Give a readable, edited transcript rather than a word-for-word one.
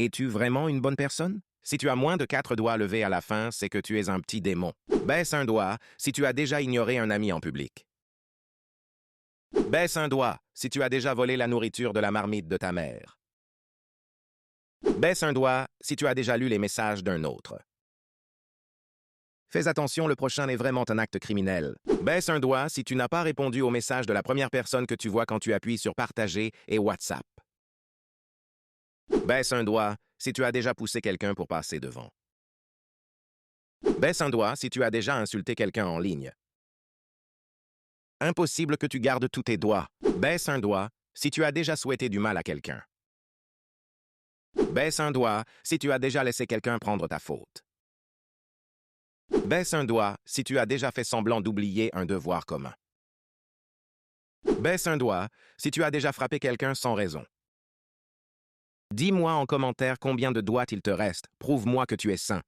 Es-tu vraiment une bonne personne? Si tu as moins de 4 doigts levés à la fin, c'est que tu es un petit démon. Baisse un doigt si tu as déjà ignoré un ami en public. Baisse un doigt si tu as déjà volé la nourriture de la marmite de ta mère. Baisse un doigt si tu as déjà lu les messages d'un autre. Fais attention, le prochain est vraiment un acte criminel. Baisse un doigt si tu n'as pas répondu au message de la première personne que tu vois quand tu appuies sur Partager et WhatsApp. Baisse un doigt si tu as déjà poussé quelqu'un pour passer devant. Baisse un doigt si tu as déjà insulté quelqu'un en ligne. Impossible que tu gardes tous tes doigts. Baisse un doigt si tu as déjà souhaité du mal à quelqu'un. Baisse un doigt si tu as déjà laissé quelqu'un prendre ta faute. Baisse un doigt si tu as déjà fait semblant d'oublier un devoir commun. Baisse un doigt si tu as déjà frappé quelqu'un sans raison. Dis-moi en commentaire combien de doigts il te reste. Prouve-moi que tu es sain.